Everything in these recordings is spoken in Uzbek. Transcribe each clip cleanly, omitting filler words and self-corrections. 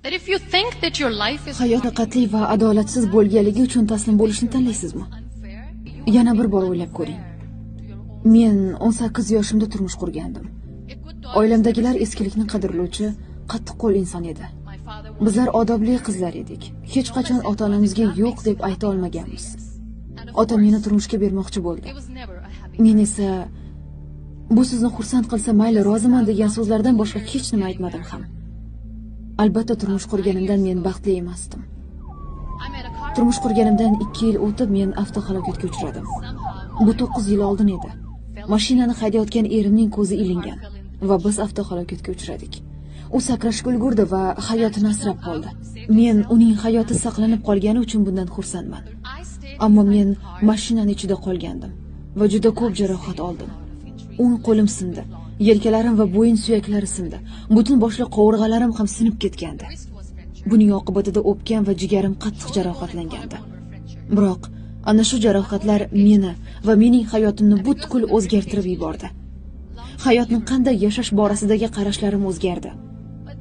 that if you think that your life is Hayot qat'iy va adolatsiz bo'lganligi uchun taslim bo'lishni tanlaysizmi? Yana bir bor o'ylab ko'ring. Men 18 yoshimda turmush qurgandim. Oilamdagilar eskilikni qadrlovchi, qattiqqo'l inson edi. Bizlar odobli qizlar edik. Hech qachon ota-onamizga yo'q deb ayta olmaganmiz. Otam meni turmushga bermoqchi bo'ldi. Men esa bu sizni xursand qilsa mayli, roziman degan so'zlardan boshqa hech nima aytmadim ham. Albatta turmush qurganimdan men baxtli emasdim. Turmush qurganimdan 2 yil o'tib men avtohalokatga uchradim. Bu 9 yil oldin edi. Mashinani haydayotgan erimning ko'zi ilingan va biz avtohalokatga uchradik. U sakrashga ulgurdi va hayotini asrab qoldi. Men uning hayoti saqlanib qolgani uchun bundan xursandman. Ammo men mashinaning ichida qolgandim va juda ko'p jarohat oldim. O'ng qo'lim sindi, yelkalarim va bo'yin suyaklari sindi. Butun boshli qovurg'alarim ham sinib ketgandi. Buning oqibatida o'pkam va jigarim qattiq jarohatlangandi. Biroq ana shu jarohatlar meni va mening hayotimni butkul o'zgartirib yubordi. Hayotni qanday yashash borasidagi qarashlarim o'zgardi.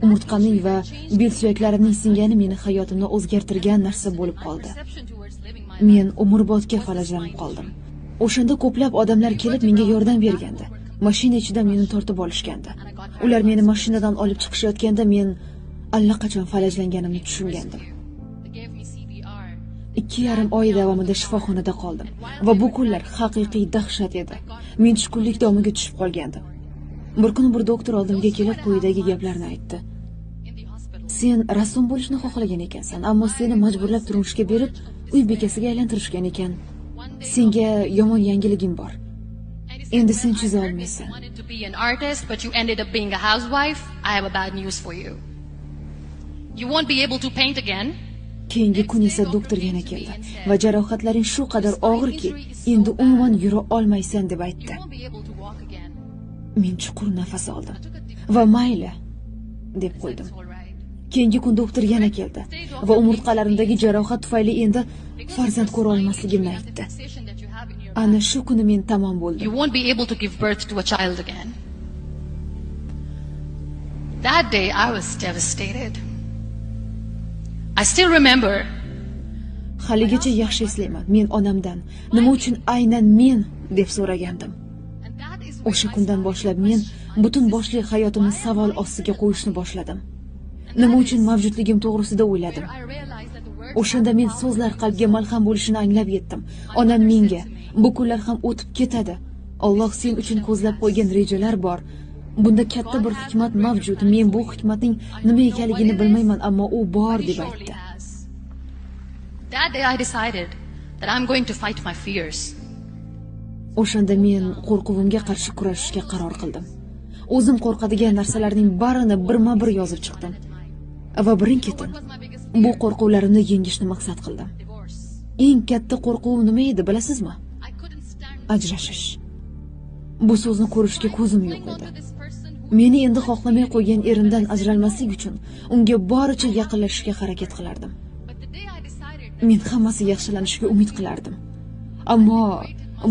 Umurtqamning va bel suyaklarimning singani meni hayotimni o'zgartirgan narsa bo'lib qoldi. Men umrbodga falajlanib qoldim. O'shanda ko'plab odamlar kelib menga yordam bergandi. Mashina ichida meni tortib olishgandi. Ular meni mashinadan olib chiqishayotganda men allaqachon falajlanganimni tushungandim. 2,5 oy davomida shifoxonada qoldim va bu kunlar haqiqiy dahshat edi. Men tushkunlik domiga tushib qolgandim. Bir kuni bir doktor oldimga kelib quyidagi gaplarni aytdi. Sen rassom bo'lishni xohlagan ekansan, ammo seni majburlab turmushga berib, uy bekasiga aylantirishgan ekan. Senga yomon yangiligim bor. Endi sen chiza olmaysan. to be an artist but you ended up being a housewife. I have a bad news for you. You won't be able to paint again. Keyingi kun esa doktor yana keldi va jarohatlaring shu qadar og'irki, endi umuman yura olmaysan deb aytdi. You won't be able to walk again. Men chuqur nafas oldim va mayli deb qo'ydim. All right. Keyingi kun doktor yana keldi va umurtqalarimdagi jarohat tufayli endi farzand ko'ra olmasligimni aytdi. Sensation that you have in your Ana shu kuni men tamom bo'ldim. you won't be able to give birth to a child again. That day I was devastated. I still remember Haligacha yaxshi eslayman. Men onamdan nima uchun aynan men deb so'ragandim. and that is O'sha kundan boshlab men butun boshli hayotimni savol ostiga qo'yishni boshladim. Nima uchun mavjudligim to'g'risida o'yladim. I realized that the word O'shanda men so'zlar qalbga malham bo'lishini anglab yetdim. Onam menga, bu kunlar ham o'tib ketadi. Alloh sen uchun ko'zlab qo'ygan rejalar bor. Bunda katta bir hikmat mavjud. Men bu hikmatning nima ekanligini bilmayman, ammo u bor deb aytdi. has. That day I decided that I'm going to fight my fears. O'shanda men qo'rquvimga qarshi kurashishga qaror qildim. O'zim qo'rqadigan narsalarning barini birma-bir yozib chiqdim. Va birin-ketin bu qo'rquvlarimni yengishni maqsad qildim. Divorce. Eng katta qo'rquvim nima edi, bilasizmi? I couldn't stand Ajrashish. Bu so'zni ko'rishga ko'zim yo'q edi. this person who Meni endi xohlamay qo'ygan erimdan ajralmaslik uchun unga boricha yaqinlashishga harakat qilardim. but the day I decided Men hammasi yaxshilanishiga umid qilardim. Ammo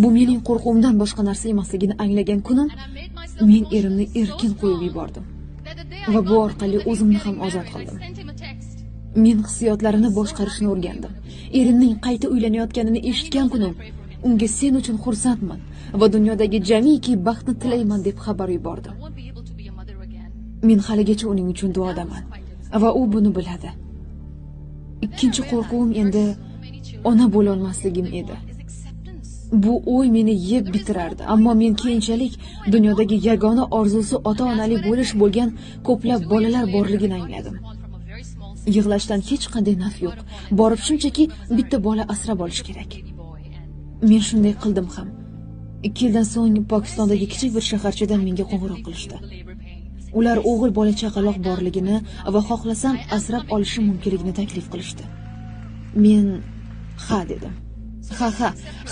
bu mening qo'rquvimdan boshqa narsa emasligini anglagan kunim, I made myself men erimni erkin qo'yib yubordim that the day va bu orqali o'zimni ham ozod I qildim. sent him a text. Men hissiyotlarini boshqarishni o'rgandim. Erimning qayta uylanayotganini eshitgan kunim unga sen uchun xursandman va dunyodagi jamiki baxtni tilayman deb xabar yubordim. I won't be able to be a mother again. Men haligacha uning uchun duodaman va u buni biladi. Ikkinchi qo'rquvim endi ona bo'la olmasligim edi. Is acceptance. Bu o'y meni yeb bitirardi, ammo men keyinchalik dunyodagi yagona orzusi ota-onali bo'lish bo'lgan ko'plab bolalar borligini angladim. Born from a very small Yig'lashdan hech qanday naf yo'q. Borib shunchaki bitta bola asrab olish kerak. baby boy and Men shunday qildim ham. 2 yildan so'ng Pokistondagi kichik bir shaharchadan menga qo'ng'iroq qilishdi. labor pain. Ular o'g'il bola chaqaloq borligini va xohlasam asrab olishim mumkinligini taklif qilishdi. Men ha dedim.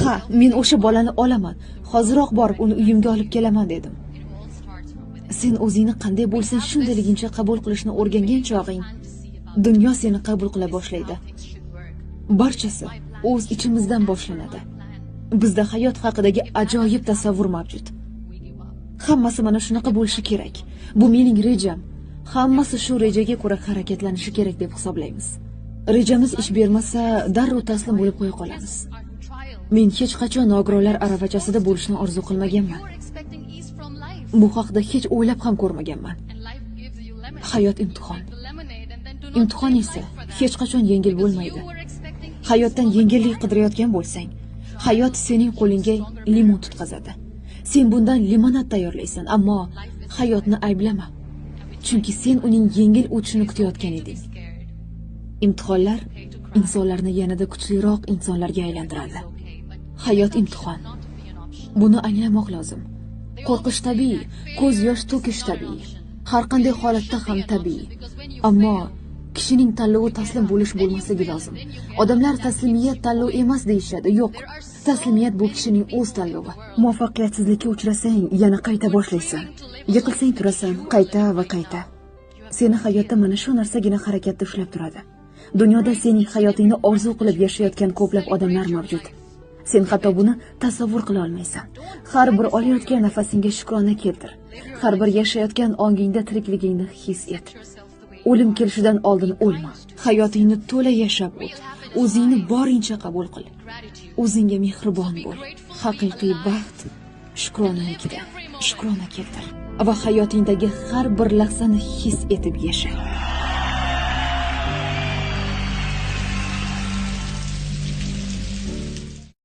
Ha, men o'sha bolani olaman. Hoziroq borib uni uyimga olib kelaman dedim. It all starts from within. Sen o'zingni qanday bo'lsang shundayligincha qabul qilishni o'rgangan chog'ing, dunyo seni qabul qila boshlaydi. Things should work. Barchasi o'z ichimizdan boshlanadi. Bizda hayot haqidagi ajoyib tasavvur mavjud. We give up. Hammasi mana shunaqa bo'lishi kerak. Bu mening rejam. Hammasi shu rejaga ko'ra harakatlanishi kerak deb hisoblaymiz. Rejamiz ish bermasa, darrov taslim bo'lib qo'ya qolamiz. Men hech qachon nogironlar aravachasida bo'lishni orzu qilmaganman. Bu haqda hech o'ylab ham ko'rmaganman. Hayot imtihon. Imtihon esa hech qachon yengil bo'lmaydi. Hayotdan yengillik qidirayotgan bo'lsang, hayot sening qo'lingga limon tutqazadi. Sen bundan limonad tayyorlaysan, ammo hayotni ayblama. Chunki sen uning yengil o'tishini kutayotgan eding. Imtihonlar insonlarni yanada kuchliroq insonlarga aylantiradi. Hayot imtihon. Buni anglamoq lozim. Qo'rqish tabiiy, ko'z yosh to'kish tabiiy. Har qanday holatda ham tabiiy. Ammo kishining tanlovi taslim bo'lish bo'lmasligi lozim. Odamlar taslimiyat tanlov emas deyishadi. Yo'q, taslimiyat bu kishining o'z tanlovi. Muvaffaqiyatsizlikka uchrasang, yana qayta boshlaysan. Yiqilsang turasan, qayta va qayta. Seni hayotda mana shu narsagina harakatda ushlab turadi. Dunyoda sening hayotingni orzu qilib yashayotgan ko'plab odamlar mavjud. Sen hatto buni tasavvur qila olmaysan. Har bir olayotgan nafasingga shukrona keltir. Har bir yashayotgan ongingda tirikligingni his et. O'lim kelishidan oldin o'lma. Hayotingni to'la yashab o't. O'zingni borincha qabul qil. O'zingga mehribon bo'l. Haqiqiy baxt shukronalikda. Shukrona keltir va hayotingdagi har bir lahzani his etib yasha.